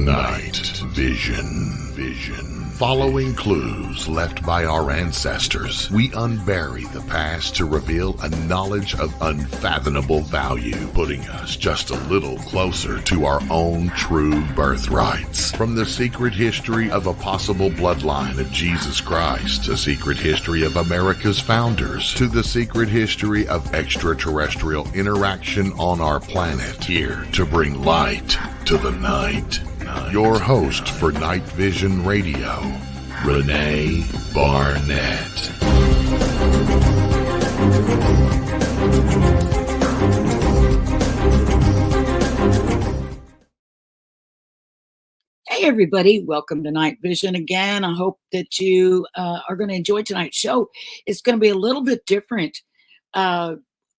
Night Vision. Following clues left by our ancestors, we unbury the past to reveal a knowledge of unfathomable value, putting us just a little closer to our own true birthrights. From the secret history of a possible bloodline of Jesus Christ, the secret history of America's founders, to the secret history of extraterrestrial interaction on our planet, here to bring light to the night. Your host for Night Vision Radio, René Barnett. Hey everybody, welcome to Night Vision again. I hope that you are going to enjoy tonight's show. It's going to be a little bit different,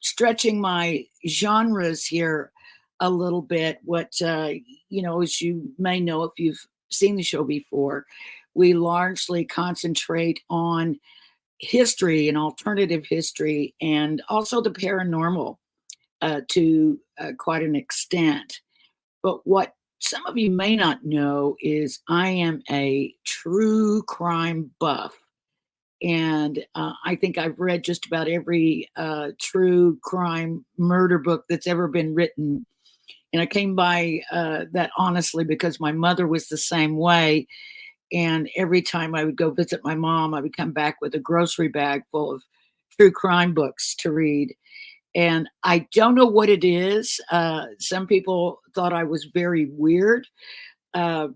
stretching my genres here a little bit. As you may know, if you've seen the show before, we largely concentrate on history and alternative history and also the paranormal to quite an extent. But what some of you may not know is I am a true crime buff. And I think I've read just about every true crime murder book that's ever been written. And I came by that honestly because my mother was the same way. And every time I would go visit my mom, I would come back with a grocery bag full of true crime books to read. And I don't know what it is. Some people thought I was very weird. And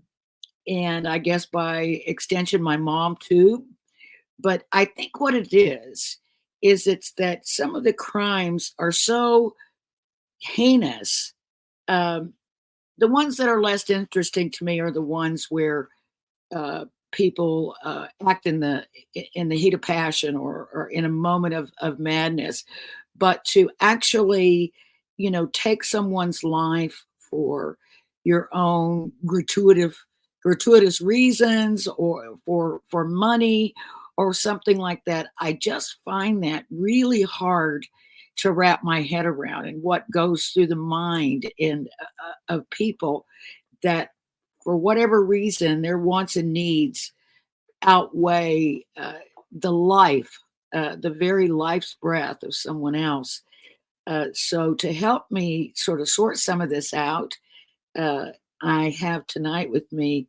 I guess by extension, my mom too. But I think what it is it's that some of the crimes are so heinous. The ones that are less interesting to me are the ones where people act in the heat of passion or in a moment of madness. But to actually, take someone's life for your own gratuitous reasons or for money or something like that, I just find that really hard to wrap my head around, and what goes through the mind of people that for whatever reason their wants and needs outweigh the very life's breath of someone else. So to help me sort of sort some of this out, I have tonight with me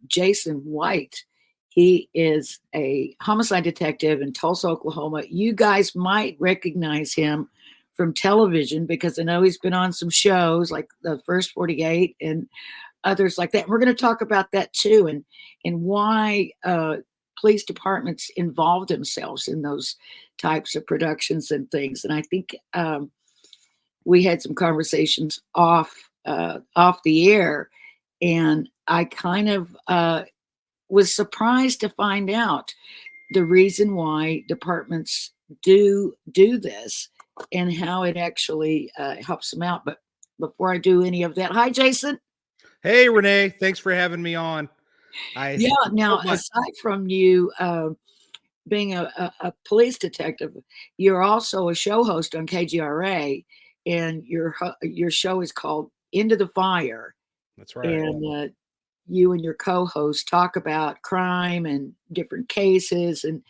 Jason White. He is a homicide detective in Tulsa, Oklahoma. You guys might recognize him from television because I know he's been on some shows like The First 48 and others like that. And we're going to talk about that too, and why police departments involve themselves in those types of productions and things. And I think we had some conversations off the air, and I kind of was surprised to find out the reason why departments do this and how it actually helps them out. But before I do any of that, hi, Jason. Hey, Renee. Thanks for having me on. Now, aside from you being a police detective, you're also a show host on KGRA, and your show is called Into the Fire. That's right. And you and your co-host talk about crime and different cases and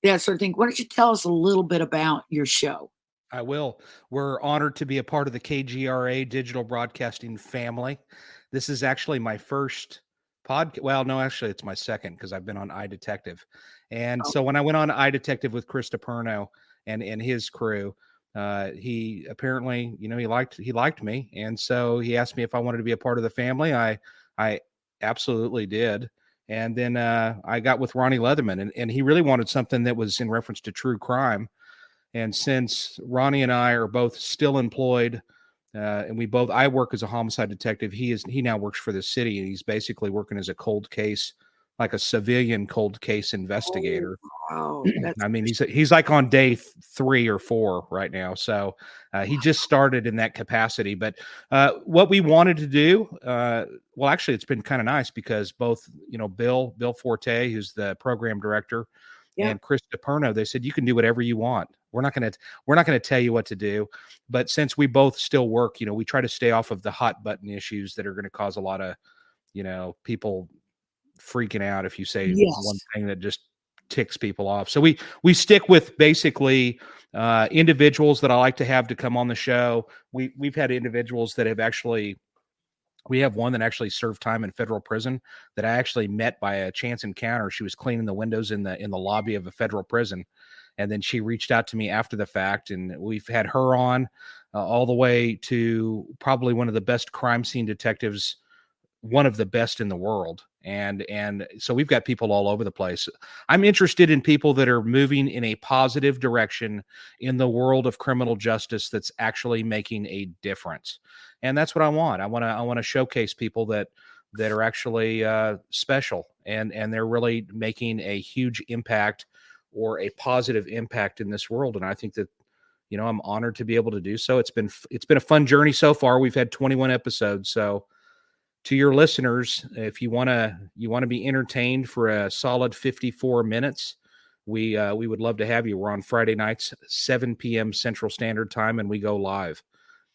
that sort of thing. Why don't you tell us a little bit about your show? I will. We're honored to be a part of the KGRA digital broadcasting family. This is actually my first podcast. Well, no, actually it's my second because I've been on iDetective. And so when I went on iDetective with Chris DePerno and his crew, he apparently, he liked me. And so he asked me if I wanted to be a part of the family. I absolutely did. And then I got with Ronnie Leatherman, and he really wanted something that was in reference to true crime. And since Ronnie and I are both still employed, and I work as a homicide detective, he now works for the city, and he's basically working as a cold case, like a civilian cold case investigator. Oh, wow. I mean, he's like on day 3 or 4 right now. So he just started in that capacity. But what we wanted to do, well, actually, it's been kind of nice because both, Bill Forte, who's the program director, and Chris DePerno, they said, you can do whatever you want. We're not going to tell you what to do. But since we both still work, we try to stay off of the hot button issues that are going to cause a lot of, people freaking out if you say one Yes. thing that just ticks people off. So we stick with basically individuals that I like to have to come on the show. We've had individuals that have actually. We have one that actually served time in federal prison that I actually met by a chance encounter. She was cleaning the windows in the lobby of a federal prison, and then she reached out to me after the fact, and we've had her on all the way to probably one of the best crime scene detectives, one of the best in the world. And so we've got people all over the place. I'm interested in people that are moving in a positive direction in the world of criminal justice that's actually making a difference. And that's what I want. I want to showcase people that are actually special and they're really making a huge impact or a positive impact in this world. And I think that I'm honored to be able to do so. It's been a fun journey so far. We've had 21 episodes, so to your listeners, if you want to be entertained for a solid 54 minutes, we would love to have you. We're on Friday nights, 7 p.m. Central Standard Time, and we go live.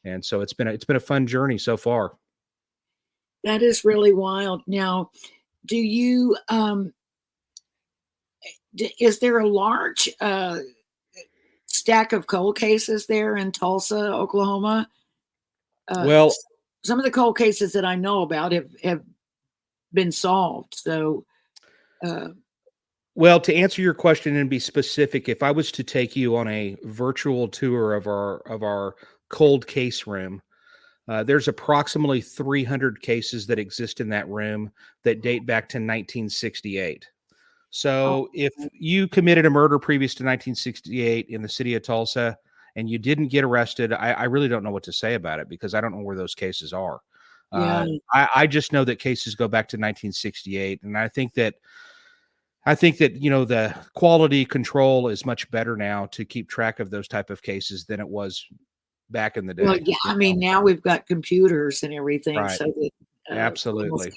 And so it's been a fun journey so far. That is really wild. Now, do you is there a large stack of cold cases there in Tulsa, Oklahoma? Well, some of the cold cases that I know about have been solved. So, well, to answer your question and be specific, if I was to take you on a virtual tour of our cold case room, there's approximately 300 cases that exist in that room that date back to 1968. So if you committed a murder previous to 1968 in the city of Tulsa and you didn't get arrested, I really don't know what to say about it because I don't know where those cases are. yeah, I just know that cases go back to 1968. And I think that the quality control is much better now to keep track of those type of cases than it was back in the day. well, yeah. I mean, now we've got computers and everything, Right. so that Absolutely.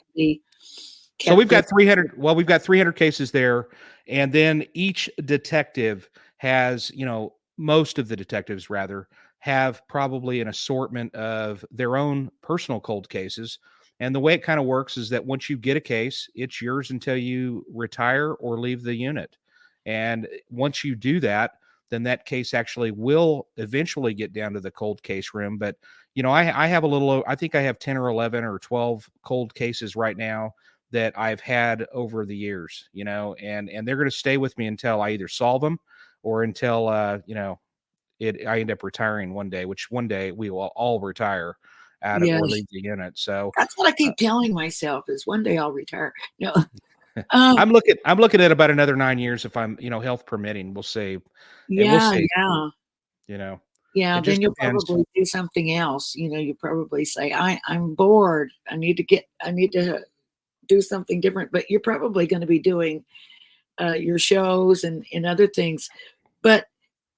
So we've got 300. Well, we've got 300 cases there, and then each detective has, most of the detectives rather have probably an assortment of their own personal cold cases. And the way it kind of works is that once you get a case, it's yours until you retire or leave the unit. And once you do that, then that case actually will eventually get down to the cold case room. But, I have I think I have 10 or 11 or 12 cold cases right now that I've had over the years, and they're going to stay with me until I either solve them or until, I end up retiring one day, which one day we will all retire out of or leave the unit. So that's what I keep telling myself is one day I'll retire. No, I'm looking at about another 9 years if I'm, health permitting. We'll see. And we'll see. Yeah, then you'll probably do something else. You probably say, I'm bored. I need to do something different. But you're probably going to be doing your shows and other things. But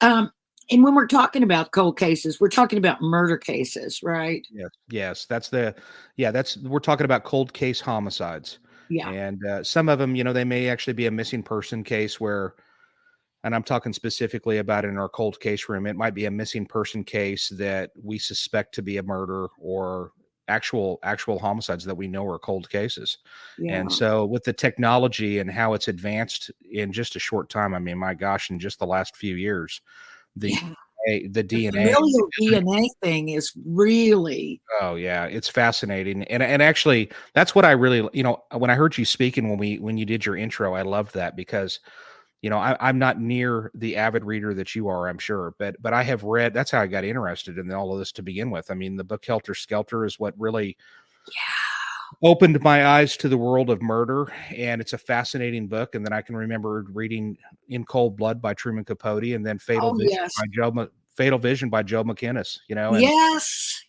and when we're talking about cold cases, we're talking about murder cases, right? Yes. We're talking about cold case homicides. Yeah. And some of them, they may actually be a missing person case and I'm talking specifically about in our cold case room, it might be a missing person case that we suspect to be a murder or actual homicides that we know are cold cases. Yeah. And so with the technology and how it's advanced in just a short time, I mean, my gosh, in just the last few years, the DNA. The DNA thing is really. Oh yeah, it's fascinating, and actually, that's what I really, when I heard you speaking when you did your intro, I loved that because, I'm not near the avid reader that you are, I'm sure, but I have read. That's how I got interested in all of this to begin with. I mean, the book Helter Skelter is what really opened my eyes to the world of murder, and it's a fascinating book. And then I can remember reading In Cold Blood by Truman Capote, and then Fatal Vision by Joe McInnes. And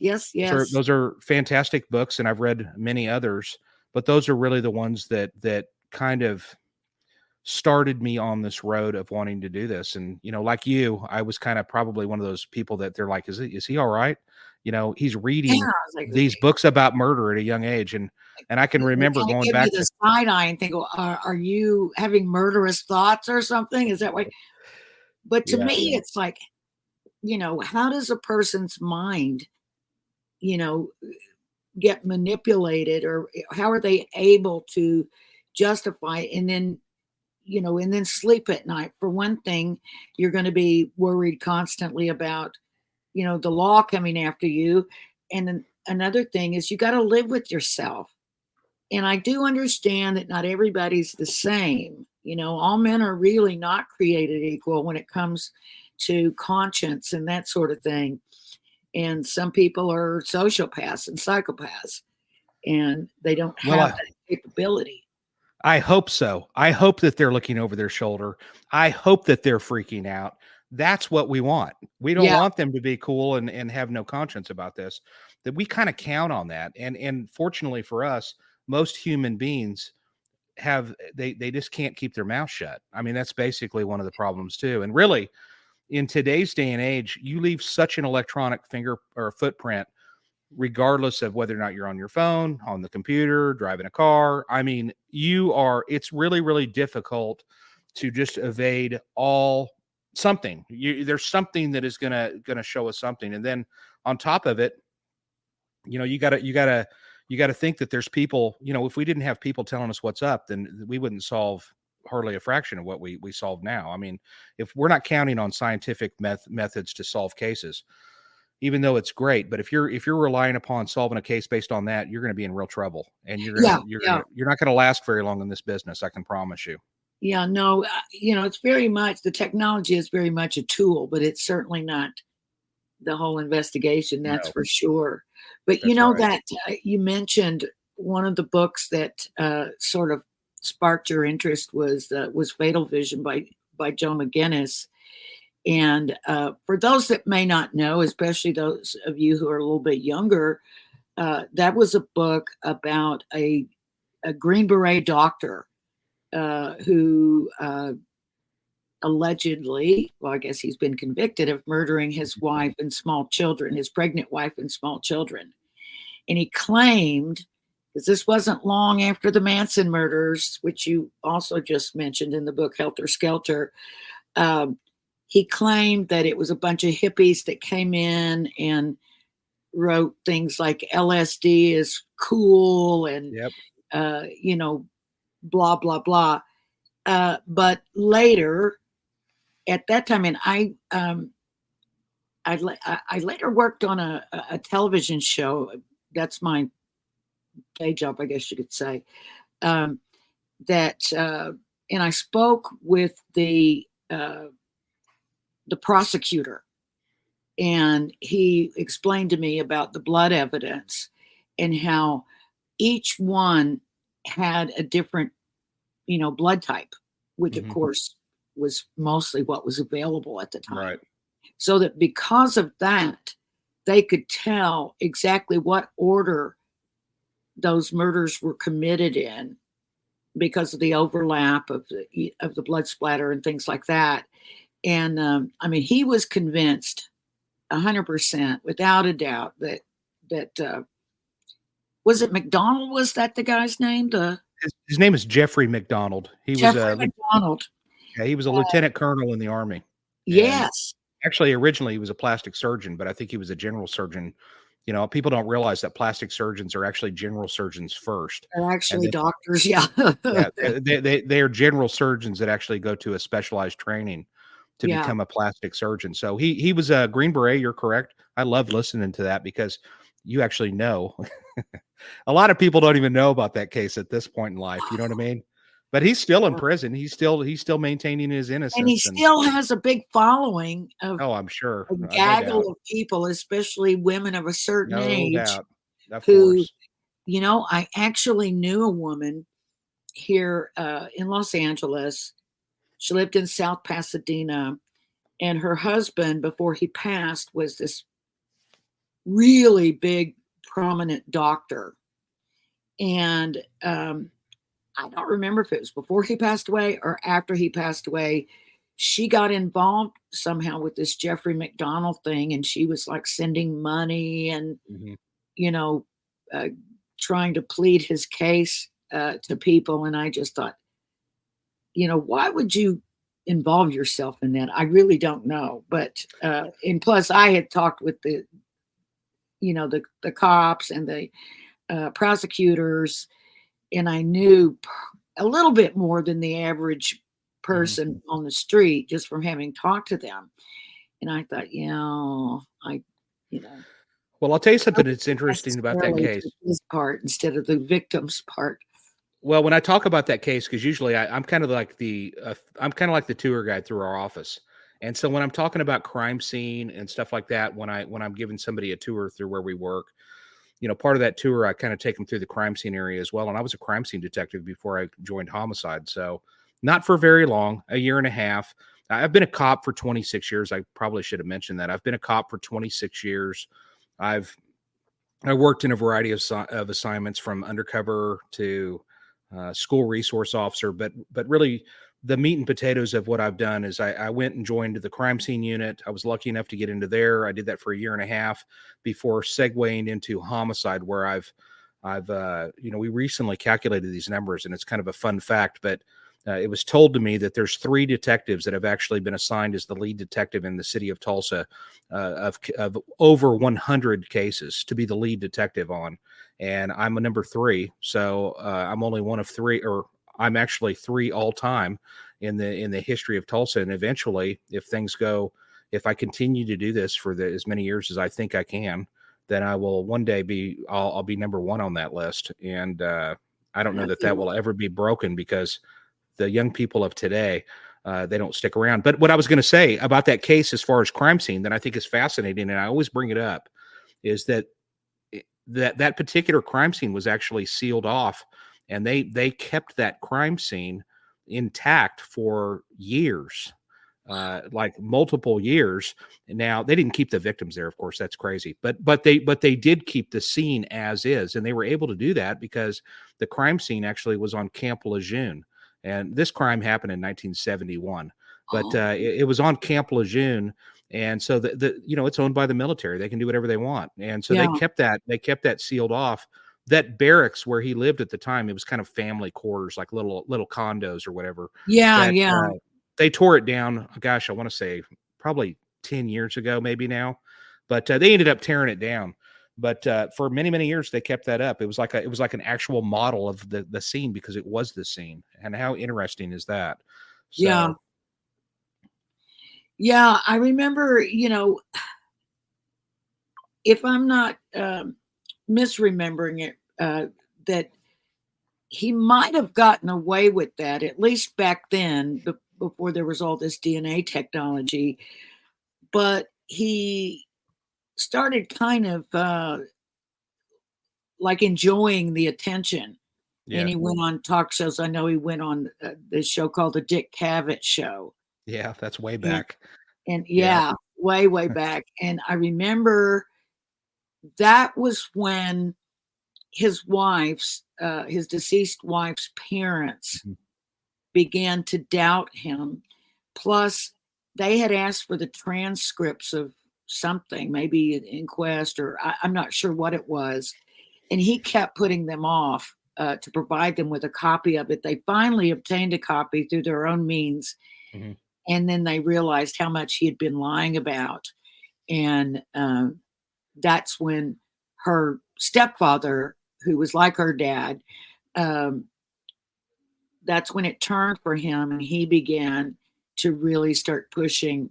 yes. those are fantastic books, and I've read many others, but those are really the ones that kind of started me on this road of wanting to do this. And, like you, I was kind of probably one of those people that they're like, is he all right? He's reading these books about murder at a young age. And I can remember going back to the side eye and think, well, are you having murderous thoughts or something? Is that why? But to me, it's like, how does a person's mind, get manipulated, or how are they able to justify, and then, and then sleep at night? For one thing, you're going to be worried constantly about, the law coming after you. And then another thing is you got to live with yourself. And I do understand that not everybody's the same. All men are really not created equal when it comes to conscience and that sort of thing. And some people are sociopaths and psychopaths, and they don't Well, have that capability. I hope so. I hope that they're looking over their shoulder. I hope that they're freaking out. That's what we want. We don't want them to be cool and have no conscience about this. That we kind of count on that. And fortunately for us, most human beings they just can't keep their mouth shut. I mean, that's basically one of the problems too. And really, in today's day and age, you leave such an electronic finger or footprint, regardless of whether or not you're on your phone, on the computer, driving a car. I mean, it's really, really difficult to just evade something. There's something that is gonna show us something. And then on top of it, you gotta think that there's people, if we didn't have people telling us what's up, then we wouldn't solve hardly a fraction of what we solve now. I mean, if we're not counting on scientific methods to solve cases, even though it's great, but if you're relying upon solving a case based on that, you're going to be in real trouble, and you're not going to last very long in this business. I can promise you. Yeah, no, it's very much, the technology is very much a tool, but it's certainly not the whole investigation. That's for sure. But that you mentioned one of the books that sort of sparked your interest was Fatal Vision by Joe McGinnis. And for those that may not know, especially those of you who are a little bit younger, that was a book about a Green Beret doctor who allegedly, well, I guess he's been convicted of murdering his wife and small children, his pregnant wife and small children. And he claimed, because this wasn't long after the Manson murders, which you also just mentioned in the book Helter Skelter, he claimed that it was a bunch of hippies that came in and wrote things like LSD is cool and, blah, blah, blah. But later, at that time, and I later worked on a television show. That's my day job, I guess you could say. And I spoke with the prosecutor, and he explained to me about the blood evidence and how each one had a different, blood type, which of course was mostly what was available at the time. Right. So that because of that, they could tell exactly what order those murders were committed in because of the overlap of the blood splatter and things like that. And I mean, he was convinced 100%, without a doubt, that was it McDonald? Was that the guy's name? His name is Jeffrey McDonald. McDonald. Yeah, he was a lieutenant colonel in the Army. Yes. Actually, originally he was a plastic surgeon, but I think he was a general surgeon. People don't realize that plastic surgeons are actually general surgeons first. They're actually doctors, yeah. They are general surgeons that actually go to a specialized training to become a plastic surgeon. So he was a Green Beret. You're correct. I love listening to that because you actually know. A lot of people don't even know about that case at this point in life. You know what I mean? But he's still in prison. He's still maintaining his innocence. And he still has a big following of I'm sure. A gaggle of people, especially women of a certain age. Of course. I actually knew a woman here in Los Angeles. She lived in South Pasadena, and her husband, before he passed, was this really big, prominent doctor. And I don't remember if it was before he passed away or after he passed away. She got involved somehow with this Jeffrey McDonald thing, and she was like sending money and, trying to plead his case to people. And I just thought, why would you involve yourself in that? I really don't know. But, and plus I had talked with the cops and prosecutors, and I knew a little bit more than the average person on the street just from having talked to them. And I thought, you know, Well, I'll tell you something that's interesting about that necessarily case. his part instead of the victim's part. Well, when I talk about that case, because usually I'm kind of like the tour guide through our office, and so when I'm talking about crime scene and stuff like that, when I'm giving somebody a tour through where we work, part of that tour, I kind of take them through the crime scene area as well. And I was a crime scene detective before I joined homicide, so not for very long, a year and a half. I've been a cop for 26 years. I probably should have mentioned that. I've been a cop for 26 years. I worked in a variety of assignments, from undercover to school resource officer, but really the meat and potatoes of what I've done is I went and joined the crime scene unit. I was lucky enough to get into there. I did that for a year and a half before segueing into homicide, where we recently calculated these numbers, and it's kind of a fun fact, but it was told to me that there's 3 detectives that have actually been assigned as the lead detective in the city of Tulsa of over 100 cases to be the lead detective on. And I'm a number 3. So I'm only one of 3, or I'm actually 3 all time in the history of Tulsa. And eventually, if I continue to do this for as many years as I think I can, then I will one day I'll be number 1 on that list. And I don't know that will ever be broken, because the young people of today, they don't stick around. But what I was going to say about that case, as far as crime scene, that I think is fascinating, and I always bring it up, is that particular crime scene was actually sealed off, and they kept that crime scene intact for years, like multiple years. Now, they didn't keep the victims there, of course. That's crazy. But they did keep the scene as is, and they were able to do that because the crime scene actually was on Camp Lejeune. And this crime happened in 1971, but it was on Camp Lejeune. And so it's owned by the military. They can do whatever they want. And so they kept that sealed off. That barracks where he lived at the time, it was kind of family quarters, like little condos or whatever. They tore it down. Gosh, I want to say probably 10 years ago, maybe now, but they ended up tearing it down. But for many, many years, they kept that up. It was like an actual model of the scene, because it was the scene. And how interesting is that? So, yeah. I remember, if I'm not misremembering it, that he might have gotten away with that, at least back then, before there was all this DNA technology. But he started kind of like enjoying the attention. yeah. And he went on talk shows. I know he went on this show called the Dick Cavett Show. Yeah, that's way back. And way, way back. And I remember that was when his deceased wife's parents began to doubt him. Plus, they had asked for the transcripts of something, maybe an inquest, or I'm not sure what it was. And he kept putting them off to provide them with a copy of it. They finally obtained a copy through their own means. And then they realized how much he had been lying about. And that's when her stepfather, who was like her dad, that's when it turned for him, and he began to really start pushing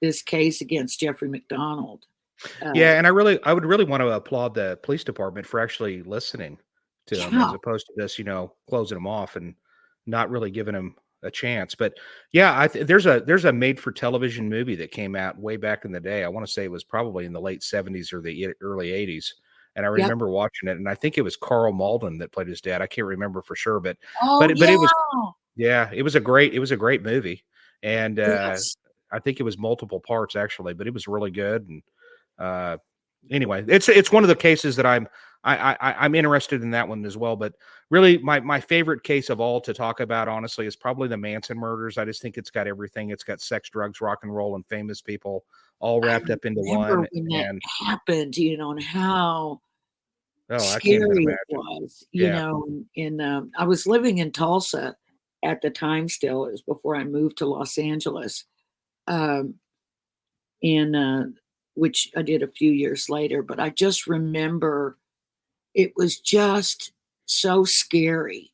this case against Jeffrey McDonald. And I would really want to applaud the police department for actually listening to him, as opposed to just, closing him off and not really giving him a chance. But there's a made for television movie that came out way back in the day. I want to say it was probably in the late 70s or the early 80s. And I remember watching it, and I think it was Carl Malden that played his dad. I can't remember for sure, but it was a great movie. And I think it was multiple parts actually, but it was really good. And anyway, it's one of the cases that I'm interested in, that one as well. But really, my favorite case of all to talk about, honestly, is probably the Manson murders. I just think it's got everything. It's got sex, drugs, rock and roll, and famous people all wrapped up into one. When that happened, and how scary it was, and I was living in Tulsa at the time still. It was before I moved to Los Angeles, which I did a few years later. But I just remember it was just so scary,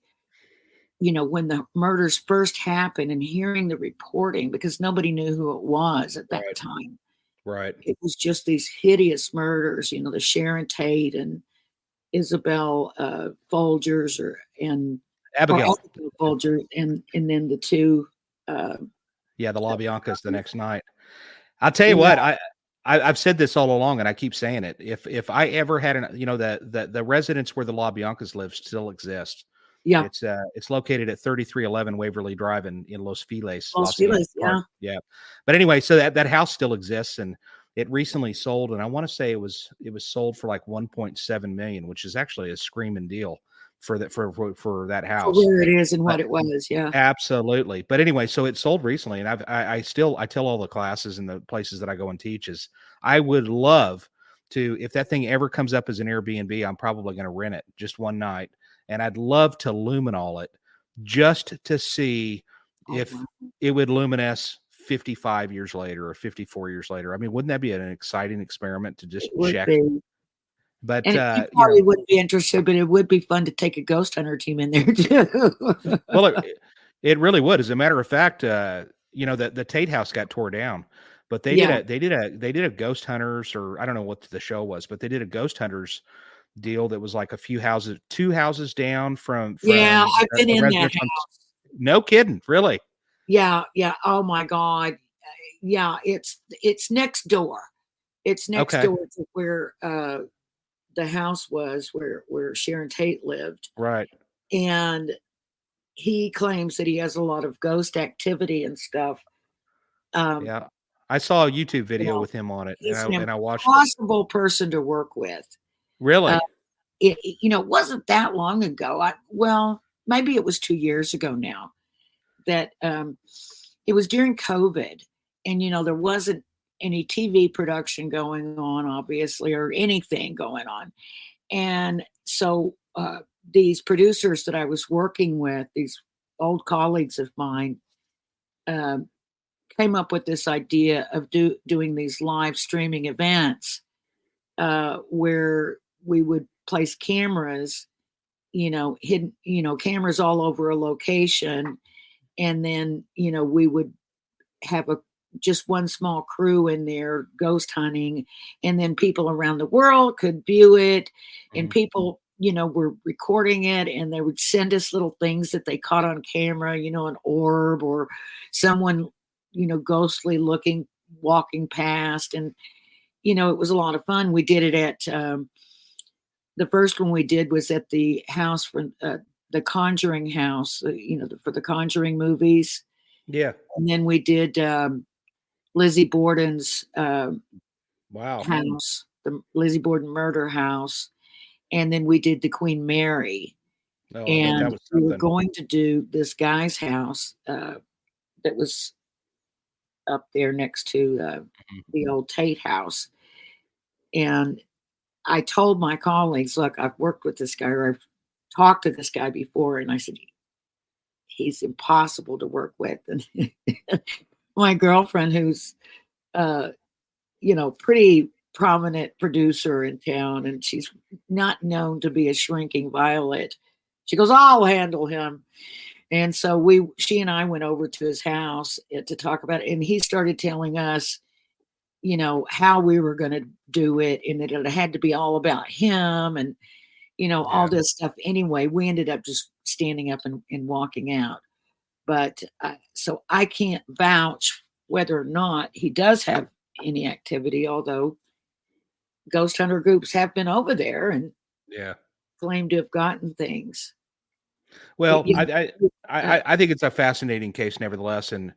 when the murders first happened and hearing the reporting, because nobody knew who it was at that Right. time. Right. It was just these hideous murders, the Sharon Tate and Isabel Folgers or Abigail. Abigail Folger, and then the two. Uh, Yeah, the LaBiancas the next night. I'll tell you yeah, what, I've said this all along, and I keep saying it. If I ever had the residence where the LaBiancas live still exists. yeah, It's located at 3311 Waverly Drive in Los Feliz, Los Los Angeles Feliz, Park. yeah, Yeah. But anyway, so that house still exists, and it recently sold, and I want to say it was sold for like 1.7 million, which is actually a screaming deal for that for that for house. where it is and But what it was, yeah, absolutely. But anyway, so it sold recently, and I tell all the classes and the places that I go and teach is I would love to, if that thing ever comes up as an Airbnb, I'm probably going to rent it just one night, and I'd love to luminol it just to see oh, if wow. it would luminesce 55 years later or 54 years later. I mean, wouldn't that be an exciting experiment to just It would check? be. But And you probably wouldn't be interested, but it would be fun to take a ghost hunter team in there too. well, it really would. As a matter of fact, the Tate House got tore down, but Yeah, they did a ghost hunters, or I don't know what the show was, but they did a ghost hunters deal that was like a few houses, two houses down from yeah, I've been a in that residence on. house. No kidding, really? Yeah, yeah. Oh my God. Yeah, it's next door. It's next Okay, door to where the house was where Sharon Tate lived. right. And he claims that he has a lot of ghost activity and stuff. Um, Yeah, I saw a YouTube you video know, with him on it, he's an and I watched it. impossible person to work with. Uh, Really? it wasn't that long ago. Well, maybe it was 2 years ago now that it was during COVID, and there wasn't any TV production going on, obviously, or anything going on. And so these producers that I was working with, these old colleagues of mine, um, came up with this idea of doing these live streaming events where we would place cameras, hidden, cameras all over a location, and then we would have a just one small crew in there ghost hunting, and then people around the world could view it, and Mhm. people were recording it, and they would send us little things that they caught on camera, an orb or someone ghostly looking walking past. And it was a lot of fun. We did it at the first one we did was at the house for the Conjuring house, for the Conjuring movies. Yeah. And then we did Lizzie Borden's Wow. house, the Lizzie Borden murder house. And then we did the Queen Mary. Oh, I bet that And was we were something. going to do this guy's house that was up there next to Mhm. the old Tate house. And I told my colleagues, look, I've worked with this guy, or I've talked to this guy before. And I said, he's impossible to work with. And my girlfriend, who's pretty prominent producer in town, and she's not known to be a shrinking violet. She goes, I'll handle him. And so she and I went over to his house to talk about it, and he started telling us, how we were going to do it, and that it had to be all about him, and all Yeah. this stuff. Anyway, we ended up just standing up and walking out. But so I can't vouch whether or not he does have any activity, although ghost hunter groups have been over there and Yeah. claim to have gotten things. But Well, yeah, I think it's a fascinating case, nevertheless, and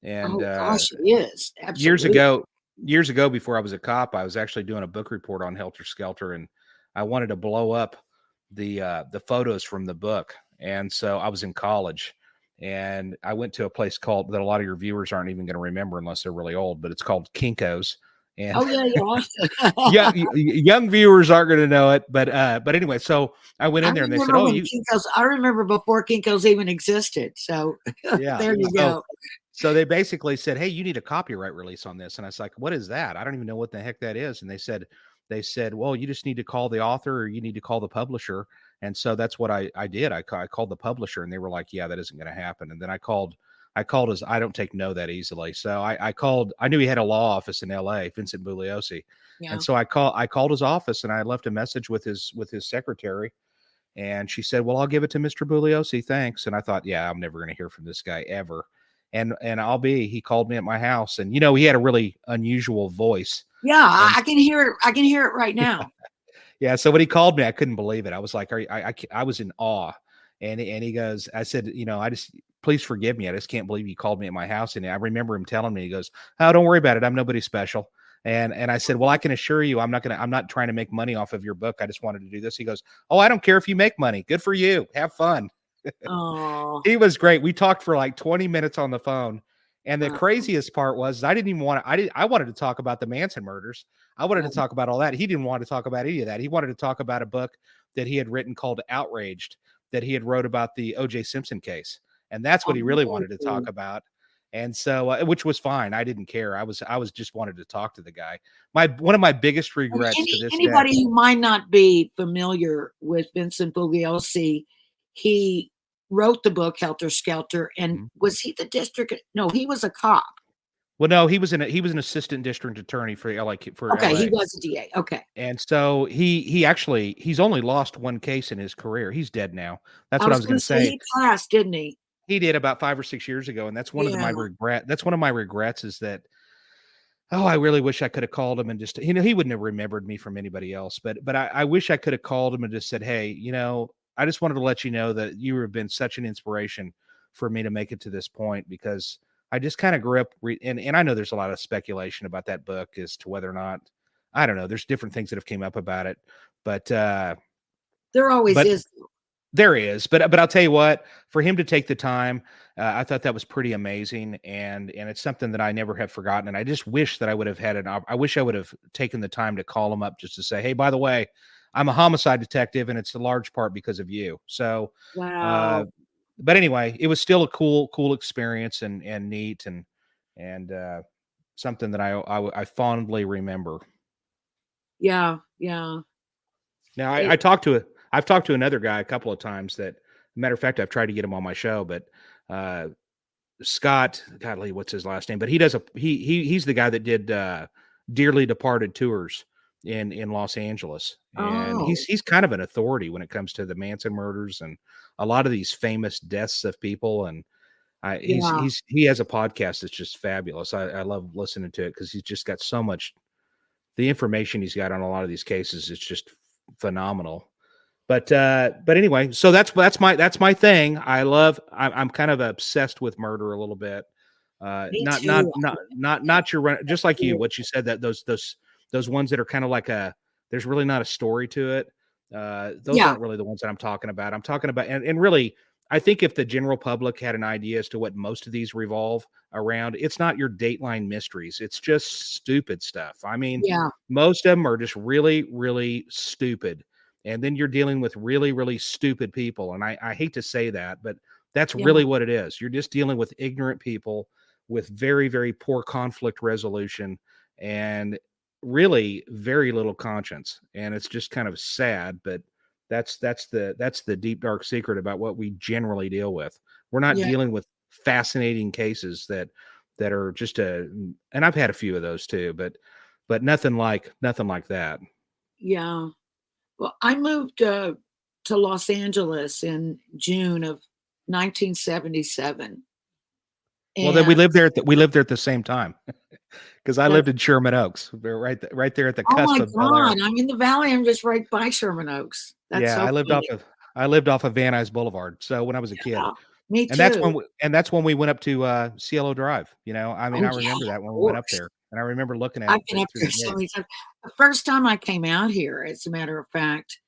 oh gosh, it is years absolutely. ago, before I was a cop, I was actually doing a book report on Helter Skelter, and I wanted to blow up the photos from the book, and so I was in college, and I went to a place called that a lot of your viewers aren't even going to remember unless they're really old, but it's called Kinko's, and Oh yeah, yeah, yeah. young viewers aren't going to know it, but anyway, so I went I in there and they said, remember "Oh, when you." Kinko's. I remember before Kinko's even existed. So Yeah. there you So go. they basically said, "Hey, you need a copyright release on this." And I was like, "What is that? I don't even know what the heck that is." And they said, they said, well, you just need to call the author or you need to call the publisher. And so that's what I did. I called the publisher and they were like, yeah, that isn't going to happen. And then I called I don't take no that easily. So I knew he had a law office in LA, Vincent Bugliosi. Yeah. And so I called his office and I left a message with his secretary. And she said, well, I'll give it to Mr. Bugliosi. Thanks. And I thought, yeah, I'm never going to hear from this guy ever. And he called me at my house and, he had a really unusual voice. Yeah. And I can hear it. I can hear it right now. yeah. So when he called me, I couldn't believe it. I was like, I was in awe. And he goes, I said, please forgive me. I just can't believe you called me at my house. And I remember him telling me, he goes, oh, don't worry about it. I'm nobody special. And I said, well, I can assure you, I'm not trying to make money off of your book. I just wanted to do this. He goes, oh, I don't care if you make money. Good for you. Have fun. Oh, He was great. We talked for like 20 minutes on the phone. And the craziest part was I didn't even want to, I wanted to talk about the Manson murders. I wanted to talk about all that. He didn't want to talk about any of that. He wanted to talk about a book that he had written called Outraged, that he had wrote about the O.J. Simpson case. And that's what he really wanted to talk about. And so, which was fine. I didn't care. I was just wanted to talk to the guy. One of my biggest regrets to this anybody day. who might not be familiar with Vincent Bugliosi, he wrote the book Helter Skelter, and was he the district? No, he was a cop. Well, no, he was an assistant district attorney for LA. Okay, he was a DA. Okay, and so he's only lost one case in his career. He's dead now. That's what I was going to say. He passed, didn't he? He did about 5 or 6 years ago, and that's one of my regret. That's one of my regrets is that. Oh, I really wish I could have called him and just, he wouldn't have remembered me from anybody else, but I wish I could have called him and just said, hey, I just wanted to let you know that you have been such an inspiration for me to make it to this point, because I just kind of grew up and I know there's a lot of speculation about that book as to whether or not, I don't know, there's different things that have came up about it, but there always is. There is, but I'll tell you what, for him to take the time, I thought that was pretty amazing, and it's something that I never have forgotten. And I just wish that I would have I wish I would have taken the time to call him up just to say, hey, by the way, I'm a homicide detective, and it's a large part because of you. So, wow. But anyway, it was still a cool experience and neat and something that I fondly remember. Yeah. Now I've talked to another guy a couple of times that, matter of fact, I've tried to get him on my show, but Scott, godly, what's his last name? But he's the guy that did Dearly Departed tours in Los Angeles. And he's kind of an authority when it comes to the Manson murders and a lot of these famous deaths of people. And he has a podcast that's just fabulous. I love listening to it because he's just got so much, the information he's got on a lot of these cases is just phenomenal. But anyway, so that's my thing. I'm kind of obsessed with murder a little bit. Not your, just like you, what you said, that those ones that are kind of like there's really not a story to it. Those aren't really the ones that I'm talking about. I'm talking about, and really, I think if the general public had an idea as to what most of these revolve around, it's not your Dateline mysteries. It's just stupid stuff. I mean, most of them are just really, really stupid. And then you're dealing with really, really stupid people. And I hate to say that, but that's really what it is. You're just dealing with ignorant people with very, very poor conflict resolution and really very little conscience. And it's just kind of sad, but that's the deep, dark secret about what we generally deal with. We're not dealing with fascinating cases that are just and I've had a few of those too, but nothing like that. Yeah. Well, I moved to Los Angeles in June of 1977. Well, then we lived there at the same time because I lived in Sherman Oaks. We're right there at the cusp of Bel Air. I'm in the Valley. I'm just right by Sherman Oaks. I lived off of Van Nuys Boulevard. So when I was a kid, me too. And that's when we went up to Cielo Drive. I remember that when we went up there, and I remember looking at it. I've been up there so many times. The first time I came out here, as a matter of fact,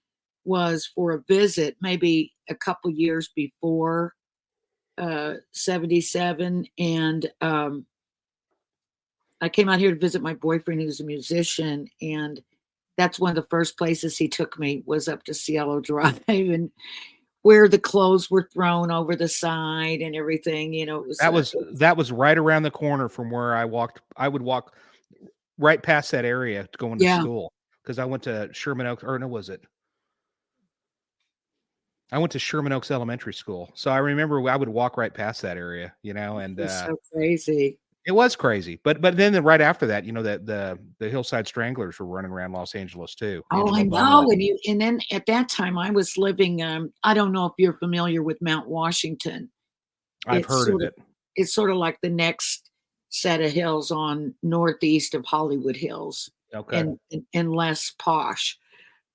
was for a visit, maybe a couple years before 77, and I came out here to visit my boyfriend, who's a musician, and that's one of the first places he took me was up to Cielo Drive, and where the clothes were thrown over the side and everything. That was right around the corner from where I walked. I would walk right past that area going to school. because I went to Sherman Oaks, or no, was it? I went to Sherman Oaks Elementary School. So I remember I would walk right past that area, and It's so crazy. it was crazy. But then right after that, the Hillside Stranglers were running around Los Angeles too. Oh, I Angelo know. Bonnet. And then at that time I was living, I don't know if you're familiar with Mount Washington. I've heard of it. It's sort of like the next set of hills on northeast of Hollywood Hills, Okay. and less posh.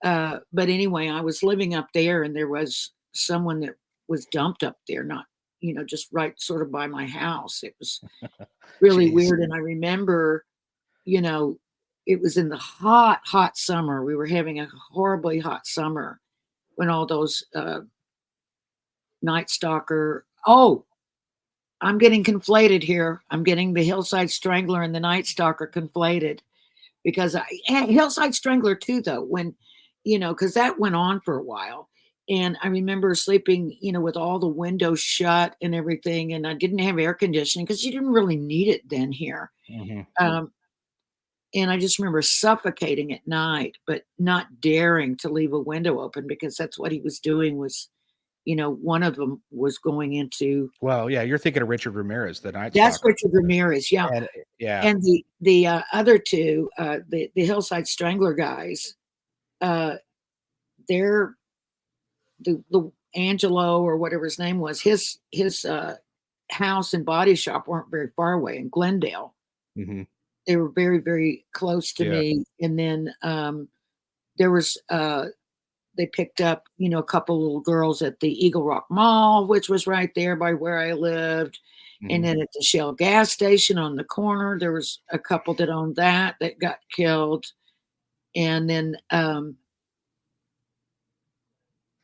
But anyway, I was living up there, and there was someone that was dumped up there, not, just right sort of by my house. It was really Jeez. weird. And I remember, it was in the hot, hot summer. We were having a horribly hot summer when all those Night Stalker. Oh, I'm getting conflated here. I'm getting the Hillside Strangler and the Night Stalker conflated, because Hillside Strangler too, though, when, because that went on for a while. And I remember sleeping, with all the windows shut and everything. And I didn't have air conditioning because you didn't really need it then here. Mm-hmm. And I just remember suffocating at night, but not daring to leave a window open, because that's what he was doing was, one of them was going into. Well, yeah, you're thinking of Richard Ramirez, the Night That's Stalker. Richard Ramirez, yeah. And, yeah. And the other two, the Hillside Strangler guys, they're the Angelo, or whatever his name was, his house and body shop weren't very far away in Glendale. Mm-hmm. They were very, very close to me. And then there was they picked up, a couple little girls at the Eagle Rock Mall, which was right there by where I lived. Mm-hmm. And then at the Shell gas station on the corner, there was a couple that owned that got killed. And then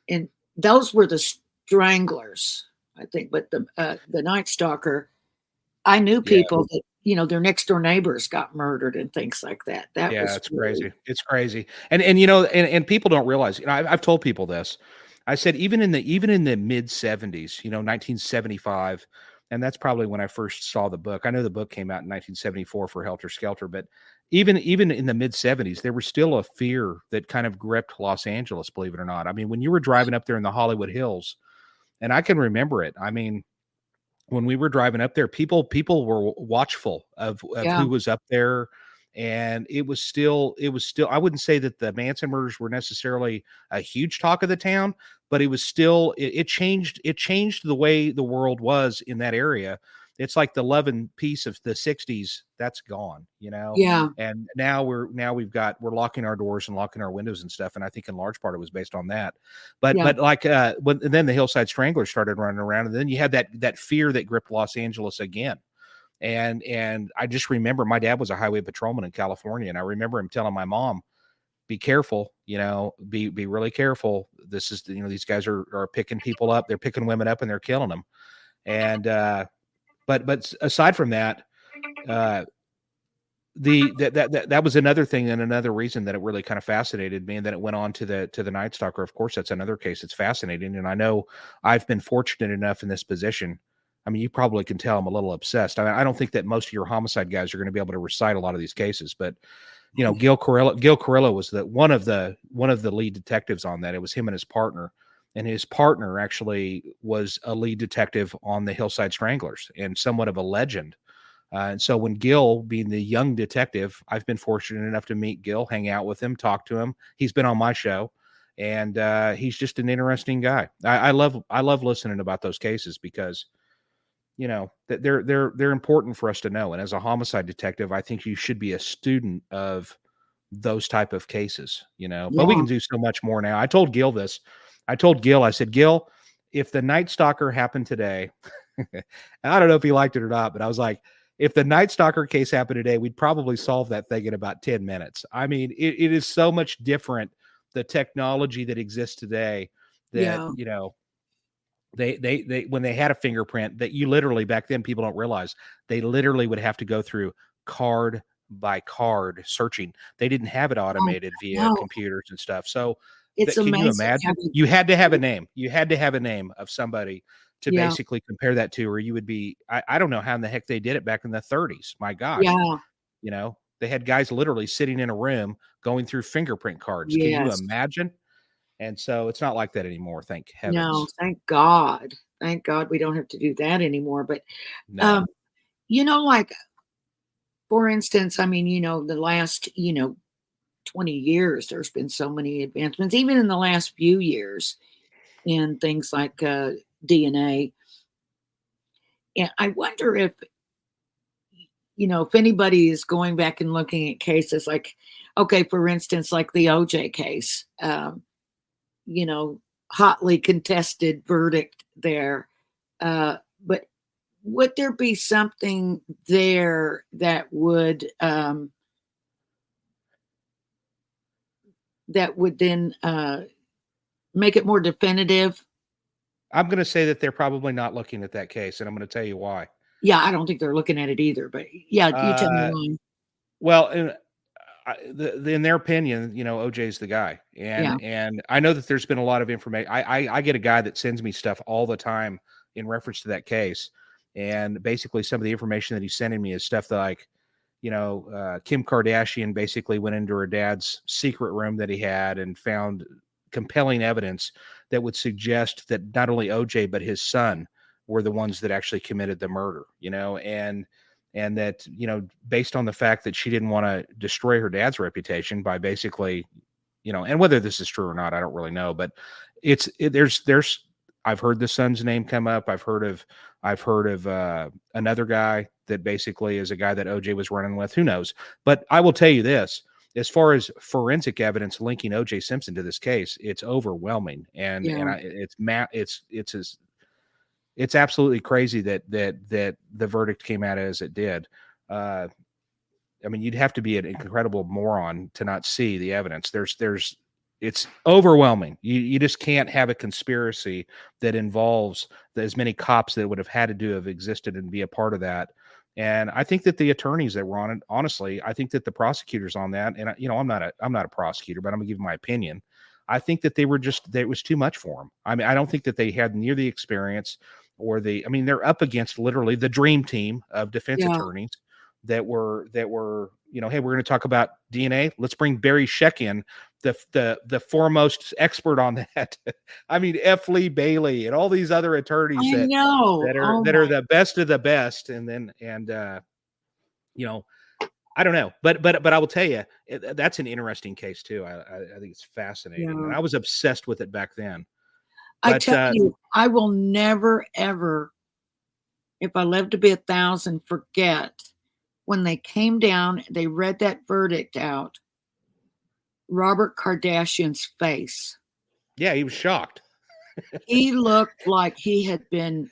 and those were the Stranglers, I think. But the Night Stalker, I knew people that, their next door neighbors got murdered and things like that. It's crazy. It's crazy. And people don't realize, I've told people this. I said, even in the mid 70s, 1975, and that's probably when I first saw the book. I know the book came out in 1974 for Helter Skelter, but even in the mid 70s, there was still a fear that kind of gripped Los Angeles, believe it or not. I mean, when you were driving up there in the Hollywood Hills, and I can remember it. I mean, when we were driving up there, people were watchful of who was up there. And it was still, I wouldn't say that the Manson murders were necessarily a huge talk of the town, but it was still, it changed the way the world was in that area. It's like the love and peace of the 60s that's gone, Yeah. And now we're locking our doors and locking our windows and stuff. And I think in large part it was based on that. But like then the Hillside Stranglers started running around, and then you had that fear that gripped Los Angeles again. And I just remember my dad was a highway patrolman in California, and I remember him telling my mom, be careful, be really careful. This is, these guys are picking people up. They're picking women up and they're killing them. And, but aside from that, that was another thing and another reason that it really kind of fascinated me, and then it went on to the Night Stalker. Of course, that's another case that's fascinating. And I know I've been fortunate enough in this position. I mean, you probably can tell I'm a little obsessed. I don't think that most of your homicide guys are going to be able to recite a lot of these cases, but Gil Carrillo was one of the lead detectives on that. It was him and his partner. And his partner actually was a lead detective on the Hillside Stranglers and somewhat of a legend. And so when Gil, being the young detective, I've been fortunate enough to meet Gil, hang out with him, talk to him. He's been on my show, and he's just an interesting guy. I love listening about those cases because, that they're important for us to know. And as a homicide detective, I think you should be a student of those type of cases, but we can do so much more now. I told Gil this. I said, Gil, if the Night Stalker happened today, and I don't know if he liked it or not, but I was like, if the Night Stalker case happened today, we'd probably solve that thing in about 10 minutes. I mean, it is so much different, the technology that exists today, that, they when they had a fingerprint, that you literally, back then, people don't realize, they literally would have to go through card by card searching. They didn't have it automated via computers and stuff. So it's amazing. Can you imagine? You had to have a name. You had to have a name of somebody to basically compare that to, or you would be, I don't know how in the heck they did it back in the 30s. My gosh. Yeah. They had guys literally sitting in a room going through fingerprint cards. Can you Yes. imagine? And so it's not like that anymore, thank No, heavens. thank God. Thank God we don't have to do that anymore. But, No. like, for instance, I mean, the last, 20 years, there's been so many advancements, even in the last few years in things like DNA. And I wonder if anybody is going back and looking at cases like, okay, for instance, like the OJ case, you know, hotly contested verdict there. But would there be something there that would then make it more definitive? I'm going to say that they're probably not looking at that case, and I'm going to tell you why. Yeah, I don't think they're looking at it either. But yeah, you tell me why. Well, in their opinion, OJ's the guy, Yeah, and I know that there's been a lot of information. I get a guy that sends me stuff all the time in reference to that case, and basically some of the information that he's sending me is stuff that, like, Kim Kardashian basically went into her dad's secret room that he had and found compelling evidence that would suggest that not only OJ but his son were the ones that actually committed the murder, and that, based on the fact that she didn't want to destroy her dad's reputation by basically, and whether this is true or not, I don't really know, but there's I've heard the son's name come up. I've heard of another guy that basically is a guy that OJ was running with. Who knows? But I will tell you this: as far as forensic evidence linking OJ Simpson to this case, it's overwhelming, and yeah. it's absolutely crazy that the verdict came out as it did. I mean, you'd have to be an incredible moron to not see the evidence. It's overwhelming. You just can't have a conspiracy that involves as many cops that would have had to have existed and be a part of that. And I think that the attorneys that were on it, honestly, I think that the prosecutors on that, and I'm not a prosecutor, but I'm gonna give my opinion. I think that it was too much for them. I mean, I don't think that they had near the experience I mean, they're up against literally the dream team of defense Yeah. attorneys that were, hey, we're going to talk about DNA. Let's bring Barry Scheck in, the foremost expert on that. I mean, F. Lee Bailey and all these other attorneys I know. that are the best of the best. And I don't know, but I will tell you, that's an interesting case too. I think it's fascinating, and Yeah. I was obsessed with it back then. I But tell you, I will never, ever, if I live to be 1,000, forget when they came down, they read that verdict out, Robert Kardashian's face. yeah, he was shocked. He looked like he had been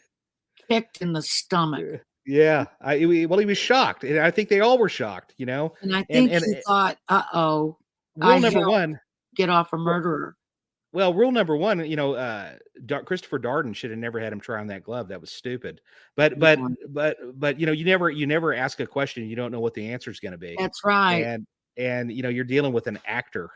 kicked in the stomach. Yeah, he was shocked, and I think they all were shocked, And I think he thought, uh-oh, I rule number helped one, get off a murderer. well, rule number one, Christopher Darden should have never had him try on that glove. That was stupid. But you never ask a question you don't know what the answer is going to be. That's right. And you're dealing with an actor,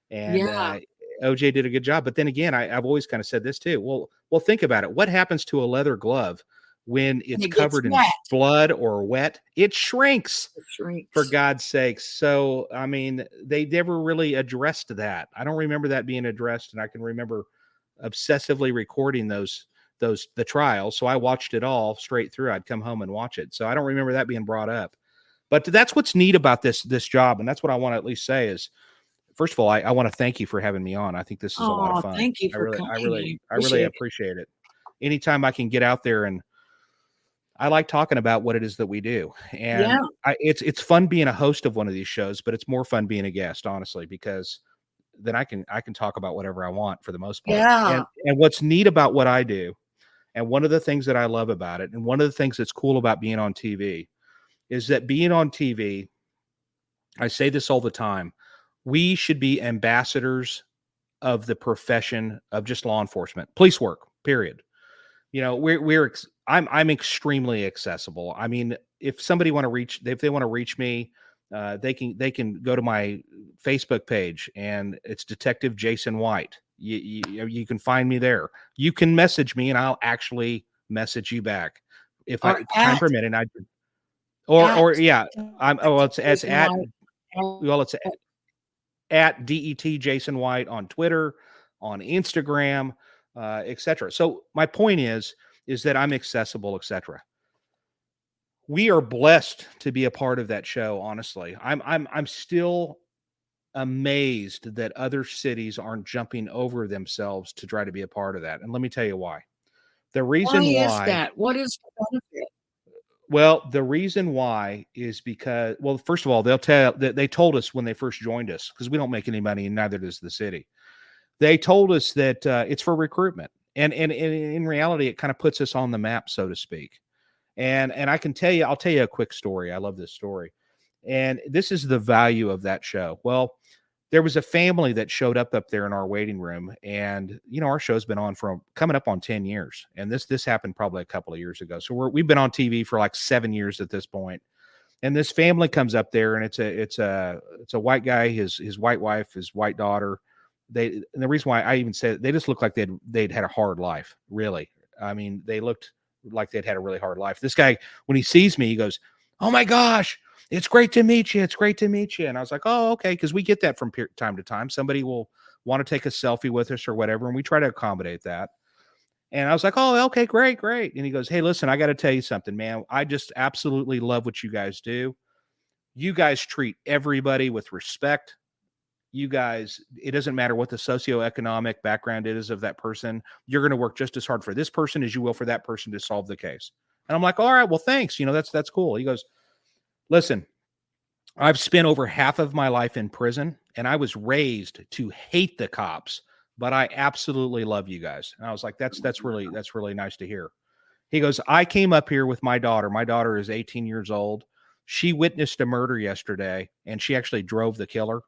and Yeah. OJ did a good job. But then again, I've always kind of said this too. Well, think about it. What happens to a leather glove when it's it gets covered in wet. blood or wet? It shrinks. It shrinks. For God's sakes. So, I mean, they never really addressed that. I don't remember that being addressed, and I can remember obsessively recording the trial. So I watched it all straight through. I'd come home and watch it. So I don't remember that being brought up. But that's what's neat about this job, and that's what I want to at least say is, first of all, I want to thank you for having me on. I think this is a lot of fun. Thank you for coming. I really appreciate it. Anytime I can get out there, and I like talking about what it is that we do. And it's fun being a host of one of these shows, but it's more fun being a guest, honestly, because then I can talk about whatever I want for the most part. Yeah. And what's neat about what I do, and one of the things that I love about it, and one of the things that's cool about being on TV, is that being on TV, I say this all the time, we should be ambassadors of the profession of just law enforcement, police work, period. I'm extremely accessible. I mean, if they want to reach me, they can go to my Facebook page, and it's Detective Jason White. You can find me there. You can message me, and I'll actually message you back if time permitting. Or yeah, it's Jason at White, well, it's at DET Jason White on Twitter, on Instagram, etc. So my point is that I'm accessible, etc. We are blessed to be a part of that show. Honestly, I'm still amazed that other cities aren't jumping over themselves to try to be a part of that. And let me tell you why. The why reason is why, that? What is the benefit? well, the reason why is because, well, first of all, they told us when they first joined us, because we don't make any money and neither does the city. They told us that it's for recruitment. And in reality, it kind of puts us on the map, so to speak. And I'll tell you a quick story. I love this story. And this is the value of that show. Well, there was a family that showed up there in our waiting room, and our show's been on for coming up on 10 years, and this happened probably a couple of years ago. So we've been on TV for like 7 years at this point. And this family comes up there, and it's a white guy, his white wife, his white daughter. And the reason why I even said, they just look like they'd had a hard life, really. I mean, they looked like they'd had a really hard life. This guy, when he sees me, he goes, "Oh my gosh, it's great to meet you. It's great to meet you." And I was like, "Oh, okay." Because we get that from time to time. Somebody will want to take a selfie with us or whatever, and we try to accommodate that. And I was like, "Oh, okay, great, great." And he goes, "Hey, listen, I got to tell you something, man. I just absolutely love what you guys do. You guys treat everybody with respect. You guys, it doesn't matter what the socioeconomic background is of that person. You're going to work just as hard for this person as you will for that person to solve the case." And I'm like, "All right, well, thanks. That's cool." He goes, "Listen, I've spent over half of my life in prison, and I was raised to hate the cops, but I absolutely love you guys." And I was like, that's really nice to hear." He goes, "I came up here with my daughter. My daughter is 18 years old. She witnessed a murder yesterday, and she actually drove the killer.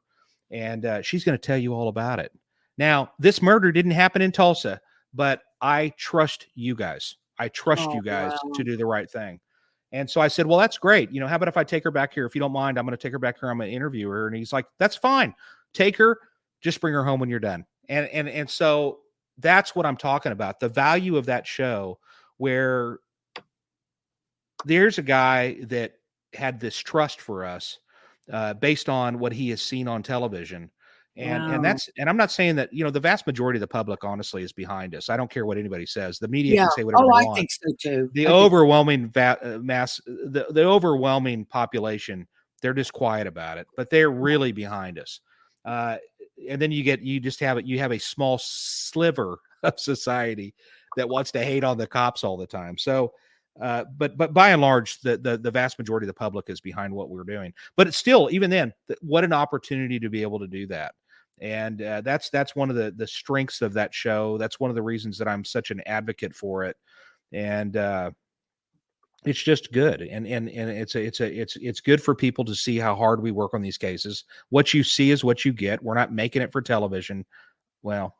And she's going to tell you all about it. Now, this murder didn't happen in Tulsa, but I trust you guys. I trust Oh, you guys wow. to do the right thing." And so I said, "Well, that's great. How about if I take her back here? If you don't mind, I'm going to take her back here. I'm going to interview her." And he's like, "That's fine. Take her. Just bring her home when you're done." And so that's what I'm talking about. The value of that show, where there's a guy that had this trust for us based on what he has seen on television. And Wow. and I'm not saying that, the vast majority of the public honestly is behind us. I don't care what anybody says. The media Yeah. can say whatever Oh, they I want. think so too. The I think overwhelming mass, the overwhelming population, they're just quiet about it, but they're really behind us. And then you have a small sliver of society that wants to hate on the cops all the time. So, but by and large, the vast majority of the public is behind what we're doing. But it's still, even then, what an opportunity to be able to do that. And that's one of the strengths of that show. That's one of the reasons that I'm such an advocate for it. And it's just good. And it's good for people to see how hard we work on these cases. What you see is what you get. We're not making it for television. Well,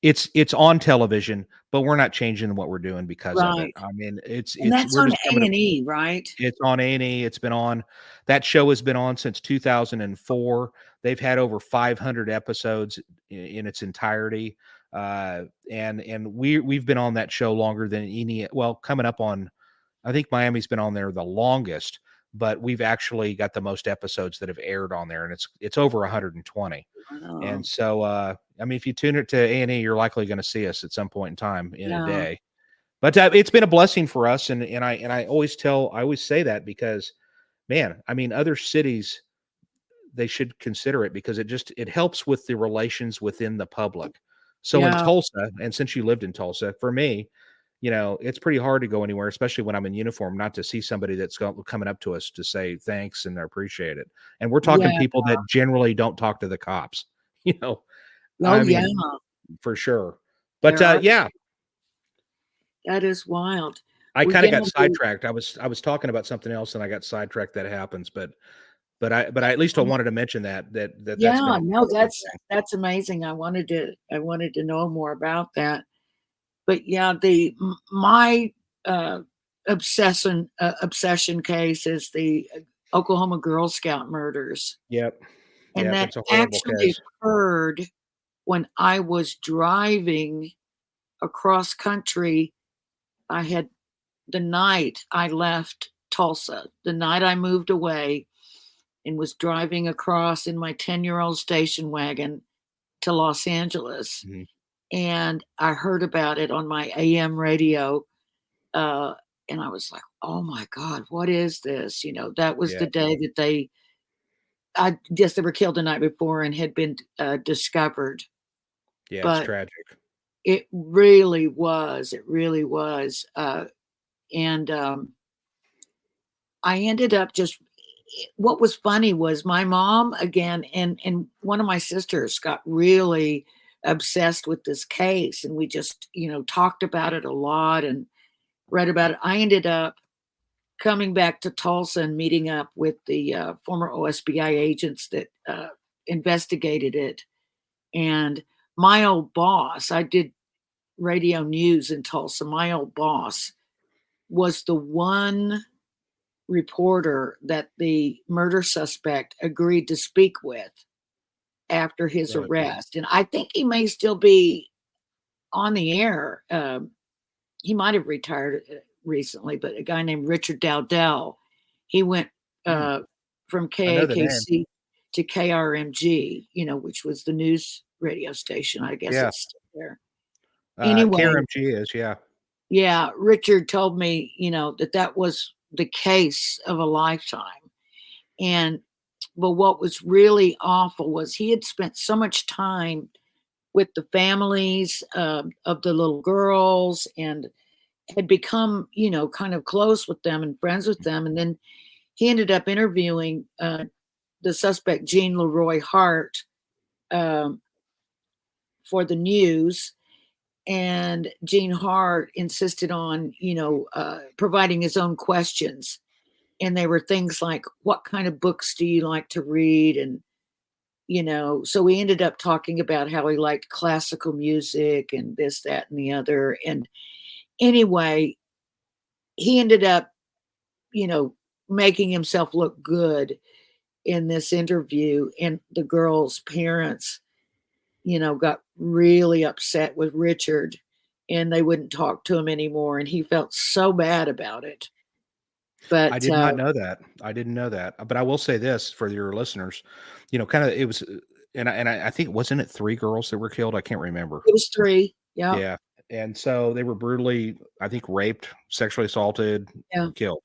it's on television, but we're not changing what we're doing because of it. right. I mean, And that's we're on just coming up. A&E, right? It's on A&E. It's been on. That show has been on since 2004. They've had over 500 episodes in its entirety. And we've been on that show longer than any. Well, coming up on, I think Miami's been on there the longest, but we've actually got the most episodes that have aired on there, and it's over 120. And Wow. so, I mean, if you tune it to A&E, you're likely going to see us at some point in time in a Yeah. day. But it's been a blessing for us, and I always say that because, man, I mean, other cities, they should consider it because it helps with the relations within the public. So in Yeah. Tulsa, and since you lived in Tulsa, for me, it's pretty hard to go anywhere, especially when I'm in uniform, not to see somebody that's coming up to us to say thanks and I appreciate it. And we're talking Yeah. people that generally don't talk to the cops, Oh, I yeah. mean, for sure. But There are. yeah, That is wild. I Well, kind of you got know, the, sidetracked. I was talking about something else and I got sidetracked. That happens, but I at least I wanted to mention that's been yeah, a no, good thing. that's amazing. I wanted to know more about that. But yeah, my uh, obsession case is the Oklahoma Girl Scout murders, Yep. and Yep. that It's a horrible actually case. occurred when I was driving across country. I had the night I left Tulsa, the night I moved away and was driving across in my 10-year-old station wagon to Los Angeles. Mhm. And I heard about it on my AM radio. And I was like, oh my God, what is this? That was Yeah. the day that I guess they were killed the night before and had been discovered. Yeah, it's But tragic. it really was. It really was. And I ended up what was funny was my mom again and one of my sisters got really obsessed with this case. And we just, talked about it a lot and read about it. I ended up coming back to Tulsa and meeting up with the former OSBI agents that investigated it. And my old boss, I did radio news in Tulsa. My old boss was the one reporter that the murder suspect agreed to speak with after his Right. arrest. And I think he may still be on the air. He might have retired recently, but a guy named Richard Dowdell, he went Hmm. from I know the name. KAKC to KRMG, which was the news radio station. I guess Yeah. it's still there. Anyway, KRMG is, yeah. yeah, Richard told me, that was the case of a lifetime. But what was really awful was he had spent so much time with the families of the little girls and had become, kind of close with them and friends with them. And then he ended up interviewing the suspect, Jean Leroy Hart, for the news. And Gene Hart insisted on, providing his own questions. And they were things like, what kind of books do you like to read? And, so we ended up talking about how he liked classical music and this, that, and the other. And anyway, he ended up, making himself look good in this interview. And the girl's parents, got really upset with Richard and they wouldn't talk to him anymore. And he felt so bad about it. But I did not know that. I didn't know that. But I will say this for your listeners, kind of it was, and I think wasn't it 3 girls that were killed? I can't remember. it was 3. Yeah. Yeah. And so they were brutally, I think, raped, sexually assaulted, Yeah. killed.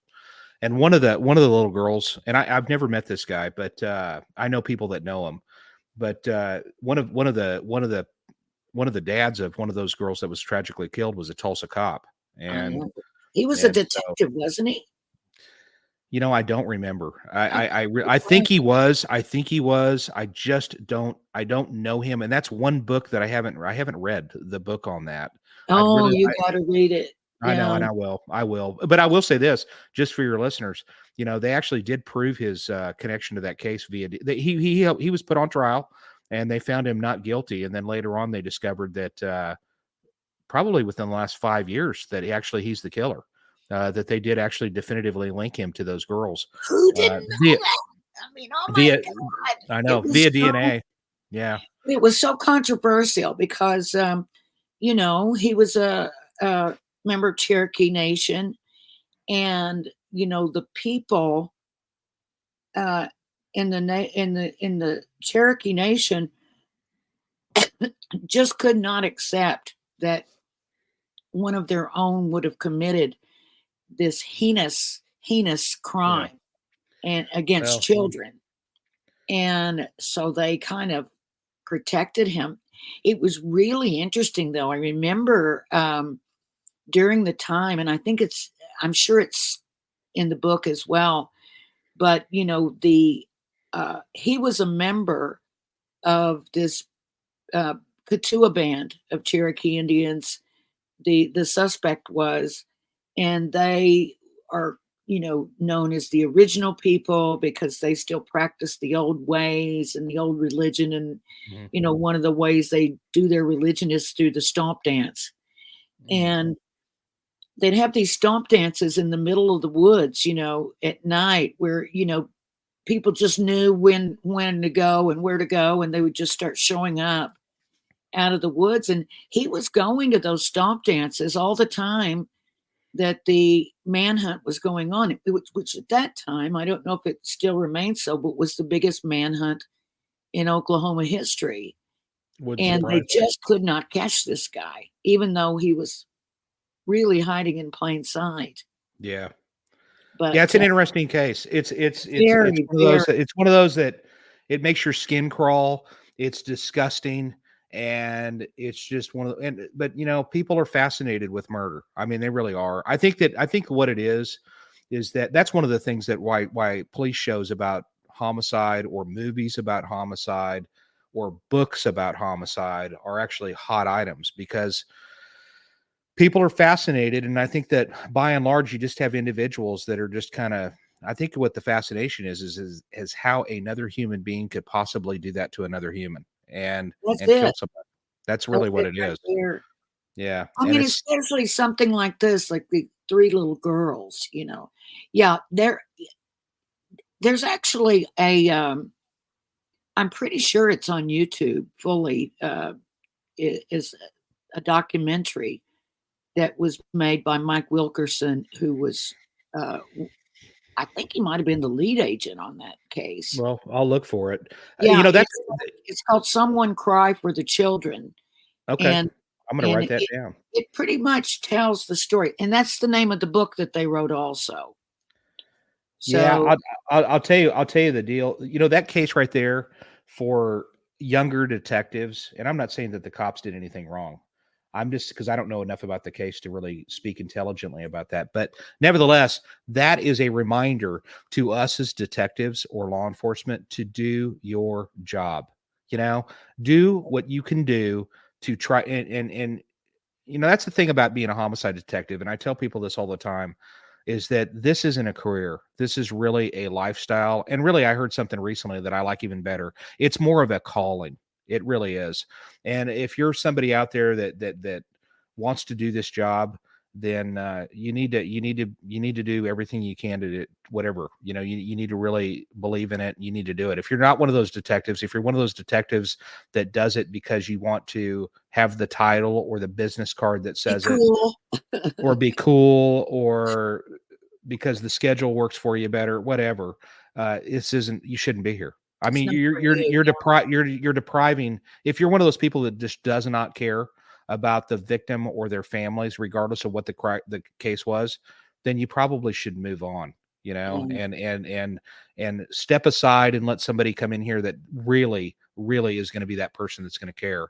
And one of the little girls, and I've never met this guy, but I know people that know him. But one of the dads of one of those girls that was tragically killed was a Tulsa cop, and he was a detective, wasn't he? I don't remember. I think he was. I just don't. I don't know him, and that's one book that I haven't read the book on that. Oh, you got to read it. I know, and I will. But I will say this, just for your listeners, they actually did prove his connection to that case via he was put on trial, and they found him not guilty. And then later on, they discovered that probably within the last 5 years that he's the killer. That they did actually definitively link him to those girls. Who didn't know that? I mean, oh my God. I know, via DNA. Yeah. It was so controversial because, he was a member of Cherokee Nation, and the people in the Cherokee Nation just could not accept that one of their own would have committed this heinous crime and against children. And so they kind of protected him. It was really interesting though. I remember during the time, and I'm sure it's in the book as well, but he was a member of this Katua band of Cherokee Indians. The suspect was, and they are, known as the original people because they still practice the old ways and the old religion. And, one of the ways they do their religion is through the stomp dance. And they'd have these stomp dances in the middle of the woods, at night where, people just knew when to go and where to go. And they would just start showing up out of the woods. And he was going to those stomp dances all the time that the manhunt was going on, which at that time, I don't know if it still remains so, but was the biggest manhunt in Oklahoma history. Wouldn't And they surprise me. just could not catch this guy, even though he was really hiding in plain sight. Yeah. But Yeah, it's an interesting case. It's very, one of those that it's one of those that it makes your skin crawl. It's disgusting, and it's just one of the, and but people are fascinated with murder. I mean, they really are. I think what it is that that's one of the things that why police shows about homicide or movies about homicide or books about homicide are actually hot items, because people are fascinated. And I think that by and large, you just have individuals that are just kind of, I think what the fascination is how another human being could possibly do that to another human and kill somebody. That's really what it right is. there. Yeah. I mean, especially something like this, like the 3 little girls, Yeah, there's actually I'm pretty sure it's on YouTube fully, is a documentary that was made by Mike Wilkerson, who was, I think he might have been the lead agent on that case. Well, I'll look for it. Yeah, it's called Someone Cry for the Children. Okay. And I'm going to write that down. It pretty much tells the story. And that's the name of the book that they wrote also. So, yeah, I'll tell you the deal. That case right there for younger detectives, and I'm not saying that the cops did anything wrong. I'm just, because I don't know enough about the case to really speak intelligently about that. But nevertheless, that is a reminder to us as detectives or law enforcement to do your job. Do what you can do to try. And that's the thing about being a homicide detective. And I tell people this all the time, is that this isn't a career. This is really a lifestyle. And really, I heard something recently that I like even better. It's more of a calling. It really is. And if you're somebody out there that wants to do this job, then you need to do everything you can to do whatever. You need to really believe in it. You need to do it. If you're not one of those detectives, if you're one of those detectives that does it because you want to have the title or the business card that says cool. it, or be cool, or because the schedule works for you better, whatever, you shouldn't be here. I mean, you're depriving. If you're one of those people that just does not care about the victim or their families, regardless of what the case was, then you probably should move on. And step aside and let somebody come in here that really, really is going to be that person that's going to care.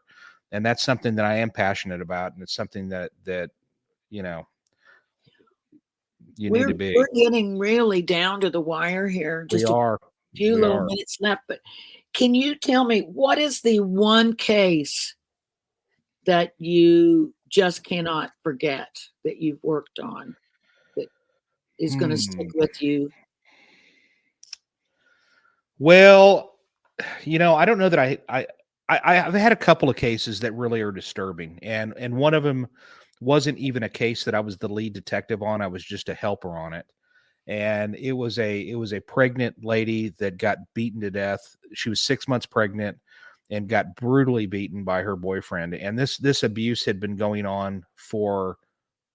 And that's something that I am passionate about, and it's something that you need to be. We're getting really down to the wire here. Just a few little minutes left, but can you tell me, what is the one case that you just cannot forget that you've worked on that is going to stick with you? Well, I don't know that I've had a couple of cases that really are disturbing, and one of them wasn't even a case that I was the lead detective on. I was just a helper on it. And it was a pregnant lady that got beaten to death. She was 6 months pregnant and got brutally beaten by her boyfriend. And this abuse had been going on for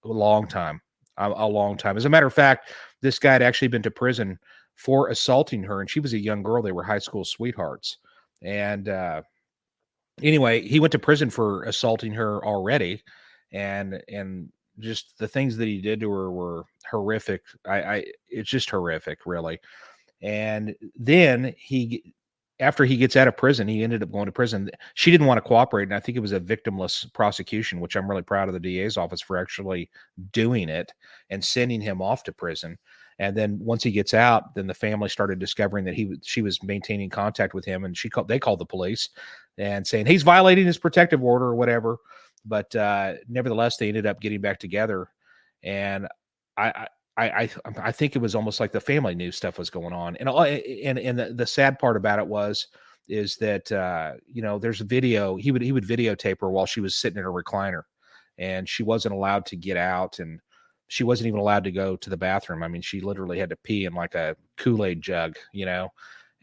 a long time, a long time. As a matter of fact, this guy had actually been to prison for assaulting her, and she was a young girl. They were high school sweethearts. And anyway, he went to prison for assaulting her already, and just the things that he did to her were horrific. It's just horrific, really. And then after he gets out of prison, he ended up going to prison. She didn't want to cooperate, and I think it was a victimless prosecution, which I'm really proud of the DA's office for actually doing it and sending him off to prison. And then once he gets out, then the family started discovering that she was maintaining contact with him, and they called the police and saying he's violating his protective order or whatever. But nevertheless, they ended up getting back together, and I think it was almost like the family knew stuff was going on. And the sad part about it is that there's a video. He would videotape her while she was sitting in a recliner, and she wasn't allowed to get out, and she wasn't even allowed to go to the bathroom. I mean, she literally had to pee in like a Kool-Aid jug,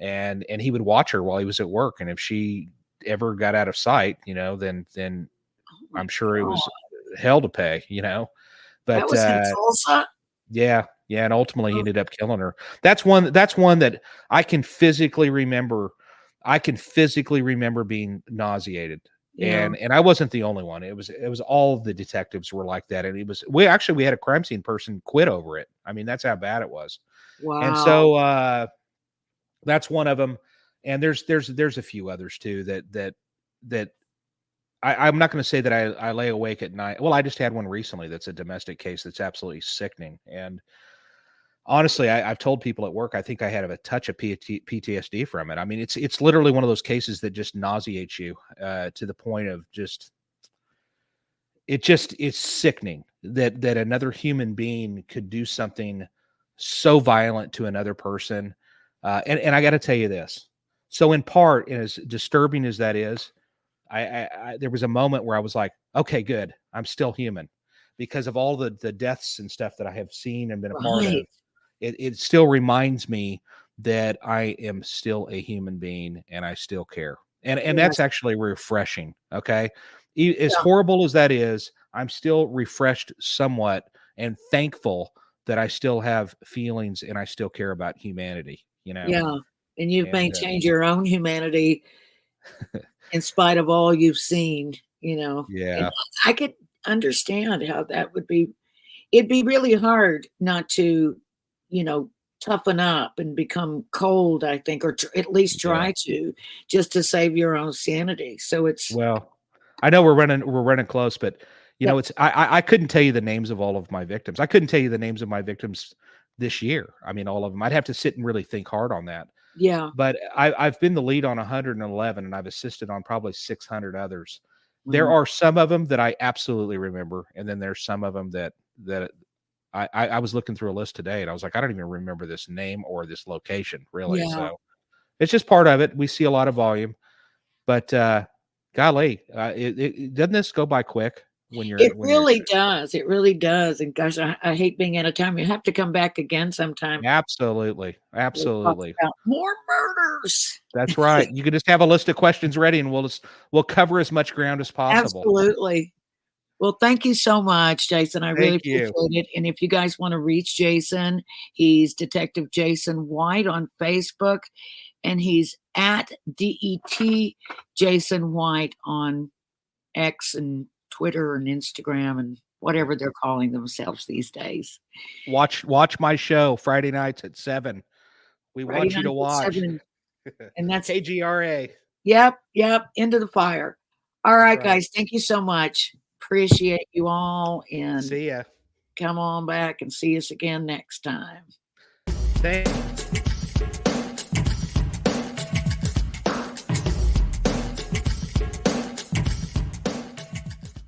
and he would watch her while he was at work, and if she ever got out of sight, then I'm sure it was hell to pay, That But was in Tulsa? yeah, and ultimately he ended up killing her. That's one that I can physically remember. I can physically remember being nauseated. Yeah. And I wasn't the only one. It was all of the detectives were like that. And we had a crime scene person quit over it. I mean, that's how bad it was. And Wow. so that's one of them. And there's a few others too that I'm not going to say that I lay awake at night. Well, I just had one recently that's a domestic case that's absolutely sickening. And honestly, I've told people at work, I think I had a touch of PTSD from it. I mean, it's literally one of those cases that just nauseates you to the point of it's sickening that another human being could do something so violent to another person. And I got to tell you this. So in part, and as disturbing as that is, I there was a moment where I was like, okay, good. I'm still human because of all the deaths and stuff that I have seen and been a part of. Right. It still reminds me that I am still a human being and I still care. And Yeah. that's actually refreshing. Okay. As Yeah. horrible as that is, I'm still refreshed somewhat and thankful that I still have feelings and I still care about humanity, Yeah. And you've And maintained your own humanity in spite of all you've seen, And yeah. I could understand how that would be. It'd be really hard not to, toughen up and become cold, I think, or at least Yeah. try to, just to save your own sanity. So it's, Well, I know we're running close, but yeah, it's I couldn't tell you the names of all of my victims. I couldn't tell you the names of my victims this year. I mean, all of them. I'd have to sit and really think hard on that. yeah. But I've been the lead on 111, and I've assisted on probably 600 others. There Wow. are some of them that I absolutely remember, and then there's some of them that I was looking through a list today, and I was like, I don't even remember this name or this location, really. Yeah. So it's just part of it. We see a lot of volume, but golly, doesn't this go by quick when you're It really does. It really does. And gosh, I hate being out of time. You have to come back again sometime. Absolutely, We'll talk absolutely. about more murders. That's right. You can just have a list of questions ready, and we'll cover as much ground as possible. Absolutely. Well, thank you so much, Jason. I really Thank you. appreciate it. And if you guys want to reach Jason, he's Detective Jason White on Facebook, and he's at DET Jason White on X and Twitter and Instagram and whatever they're calling themselves these days. Watch my show Friday nights at 7. We Friday want you to night at watch 7, and that's KGRA. Yep, into the fire. All That's right, right. guys, thank you so much. Appreciate you all, and See ya. come on back and see us again next time. Thanks.